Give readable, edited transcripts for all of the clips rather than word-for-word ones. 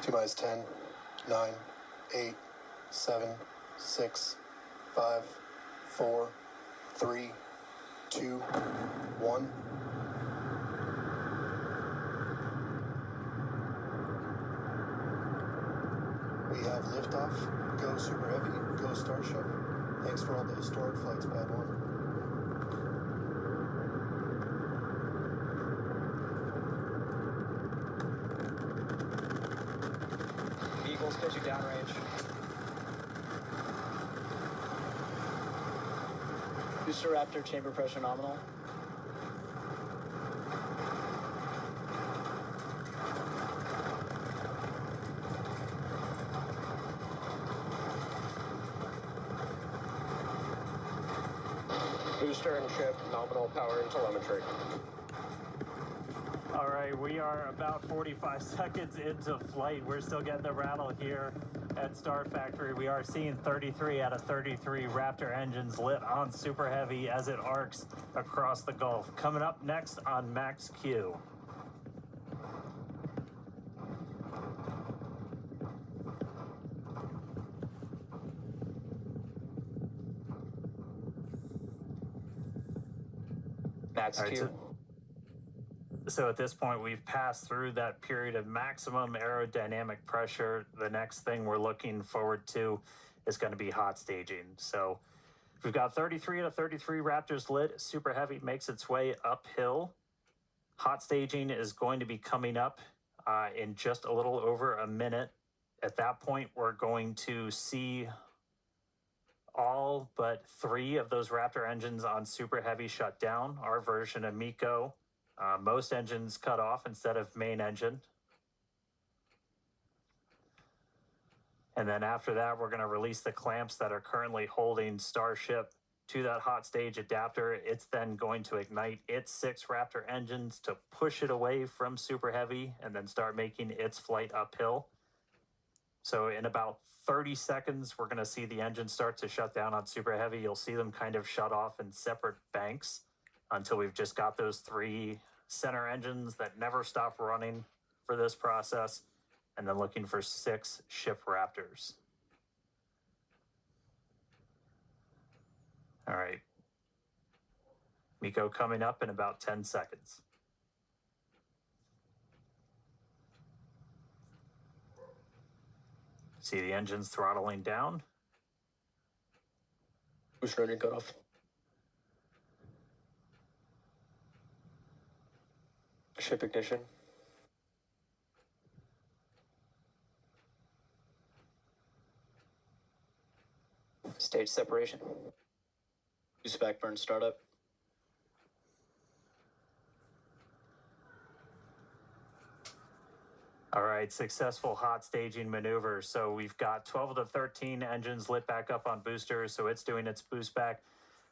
T minus 10, 9, 8, 7, 6, 5, 4, 3, 2, 1. We have liftoff. Go Super Heavy. Go Starship. Thanks for all the historic flights, Bad One. Eagles pitching downrange. Booster Raptor chamber pressure nominal. Booster and ship, nominal power and telemetry. All right, we are about 45 seconds into flight. We're still getting the rattle here at Star Factory. We are seeing 33 out of 33 Raptor engines lit on Super Heavy as it arcs across the Gulf. Coming up next on Max Q. Max Q. So at this point, we've passed through that period of maximum aerodynamic pressure. The next thing we're looking forward to is going to be hot staging. So we've got 33 out of 33 Raptors lit. Super Heavy makes its way uphill. Hot staging is going to be coming up in just a little over a minute. At that point, we're going to see all but 3 of those Raptor engines on Super Heavy shut down. Our version of MECO. Most engines cut off instead of main engine. And then after that, we're going to release the clamps that are currently holding Starship to that hot stage adapter. It's then going to ignite its 6 Raptor engines to push it away from Super Heavy and then start making its flight uphill. So in about 30 seconds, we're going to see the engines start to shut down on Super Heavy. You'll see them kind of shut off in separate banks until we've just got those 3 center engines that never stop running for this process, and then looking for 6 ship Raptors. All right. MECO coming up in about 10 seconds. See the engines throttling down. Booster engine cutoff. Ship ignition. Stage separation. Boost back burn startup. All right, successful hot staging maneuver. So we've got 12 of the 13 engines lit back up on boosters, so it's doing its boost back.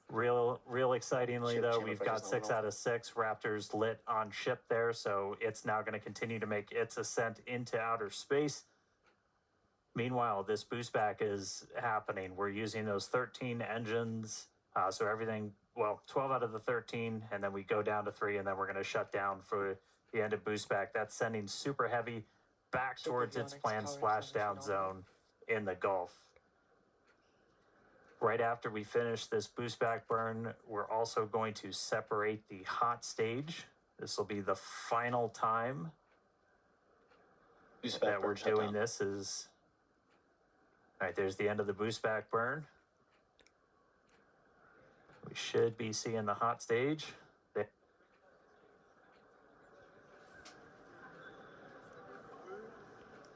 Real excitingly, though, we've got 6 out of 6 Raptors lit on ship there, so it's now going to continue to make its ascent into outer space. Meanwhile, this boost back is happening. We're using those 13 engines, so everything, well, 12 out of the 13, and then we go down to 3, and then we're going to shut down for the end of boost back. That's sending Super Heavy back towards its planned splashdown zone in the Gulf. Right after we finish this boost back burn, we're also going to separate the hot stage. This will be the final time that we're doing this. Is all right, there's the end of the boost back burn. We should be seeing the hot stage.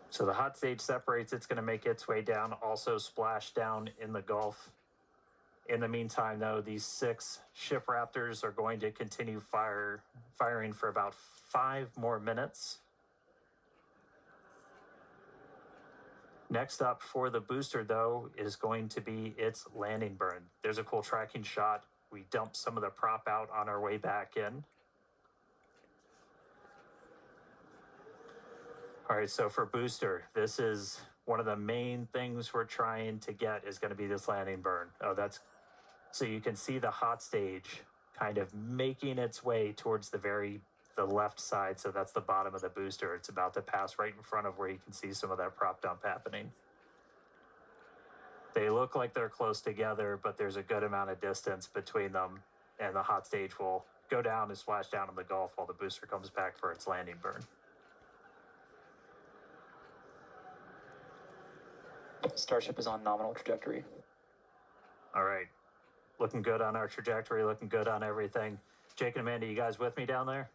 So the hot stage separates, it's going to make its way down, also splash down in the Gulf. In the meantime, though, these 6 ship Raptors are going to continue firing for about 5 more minutes. Next up for the booster, though, is going to be its landing burn. There's a cool tracking shot. We dumped some of the prop out on our way back in. All right, so for booster, this is one of the main things we're trying to get is going to be this landing burn. Oh, that's so you can see the hot stage kind of making its way towards the very the left side, so that's the bottom of the booster. It's about to pass right in front of where you can see some of that prop dump happening. They look like they're close together, but there's a good amount of distance between them, and the hot stage will go down and splash down in the Gulf while the booster comes back for its landing burn. Starship is on nominal trajectory. All right. Looking good on our trajectory, looking good on everything. Jake and Amanda, you guys with me down there?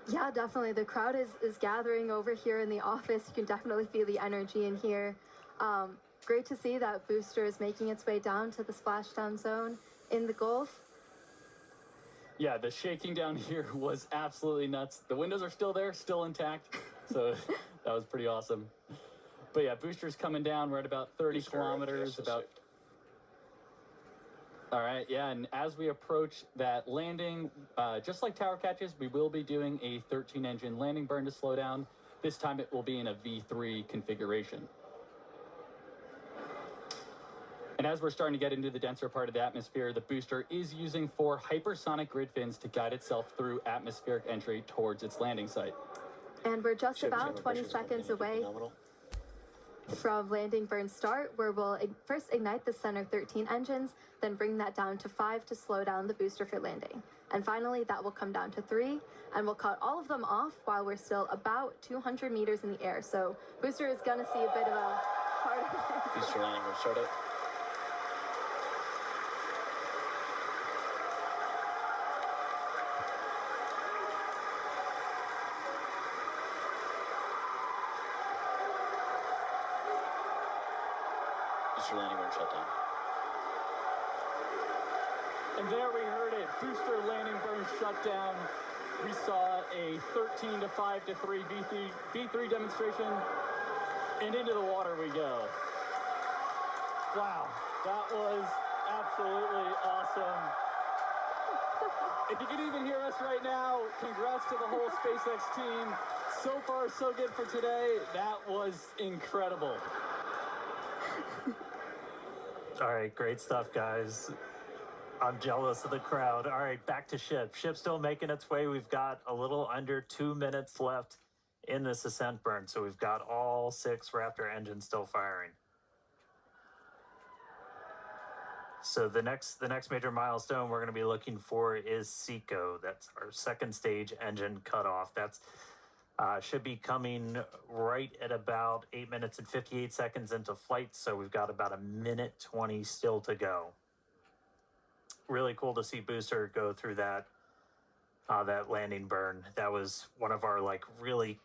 Yeah, definitely. The crowd is gathering over here in the office. You can definitely feel the energy in here. Great to see that booster is making its way down to the splashdown zone in the Gulf. Yeah, the shaking down here was absolutely nuts. The windows are still there, still intact. So that was pretty awesome. But yeah, booster's coming down. We're at about 30 kilometers. All right, yeah, and as we approach that landing, just like tower catches, we will be doing a 13-engine landing burn to slow down. This time it will be in a V3 configuration. And as we're starting to get into the denser part of the atmosphere, the booster is using 4 hypersonic grid fins to guide itself through atmospheric entry towards its landing site. And we're just about 20 seconds away from landing burn start, where we'll first ignite the center 13 engines, then bring that down to 5 to slow down the booster for landing. And finally, that will come down to 3, and we'll cut all of them off while we're still about 200 meters in the air. So booster is going to see a bit of a hard Booster landing burn startup. Booster landing burn shutdown. And there we heard it, booster landing burn shutdown. We saw a 13 to 5 to 3 V3 demonstration, and into the water we go. Wow, that was absolutely awesome. If you can even hear us right now, congrats to the whole SpaceX team. So far, so good for today. That was incredible. All right, great stuff, guys. I'm jealous of the crowd. All right, back to ship. Ship's still making its way. We've got a little under 2 minutes left in this ascent burn, so we've got all 6 Raptor engines still firing. So the next major milestone we're going to be looking for is SECO. That's our second stage engine cutoff. That's should be coming right at about 8 minutes and 58 seconds into flight. So we've got about 1:20 still to go. Really cool to see booster go through that landing burn. That was one of our really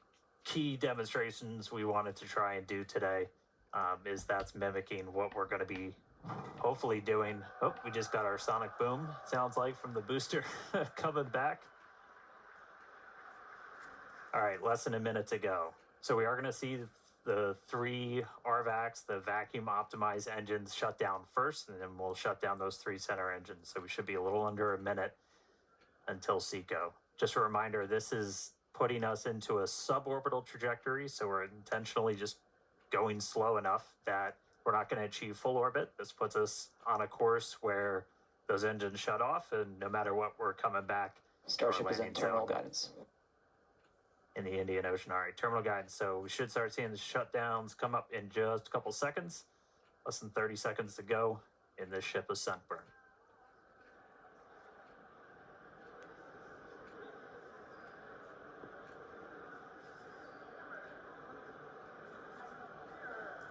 key demonstrations we wanted to try and do today. Is that's mimicking what we're going to be hopefully doing. Oh, we just got our sonic boom, sounds like, from the booster coming back. All right, less than a minute to go. So we are going to see the 3 RVACs, the vacuum optimized engines, shut down first, and then we'll shut down those 3 center engines. So we should be a little under a minute until SECO. Just a reminder, this is putting us into a suborbital trajectory, so we're intentionally just going slow enough that we're not going to achieve full orbit. This puts us on a course where those engines shut off, and no matter what, we're coming back. Starship is in terminal guidance. In the Indian Ocean. All right, terminal guidance. So we should start seeing the shutdowns come up in just a couple seconds. Less than 30 seconds to go in this ship ascent burn.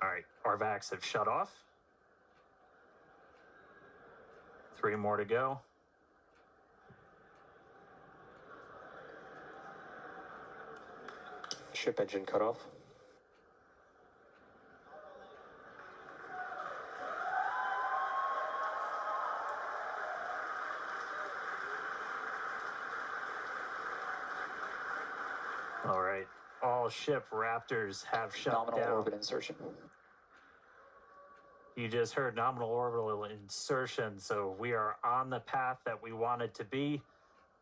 All right, RVACs have shut off. 3 more to go. Ship engine cutoff. All right, all ship Raptors have shut Nominal down. orbit insertion. You just heard nominal orbital insertion, so we are on the path that we wanted to be.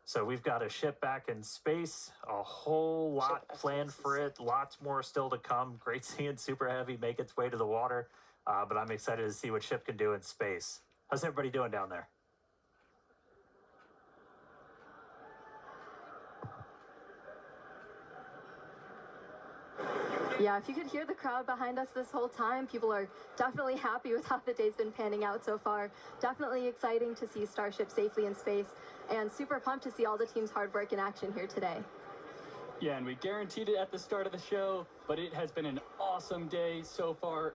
So we've got a ship back in space, a whole lot planned for it, lots more still to come. Great seeing Super Heavy make its way to the water, but I'm excited to see what ship can do in space. How's everybody doing down there? Yeah, if you could hear the crowd behind us this whole time, people are definitely happy with how the day's been panning out so far. Definitely exciting to see Starship safely in space, and super pumped to see all the team's hard work in action here today. Yeah, and we guaranteed it at the start of the show, but it has been an awesome day so far.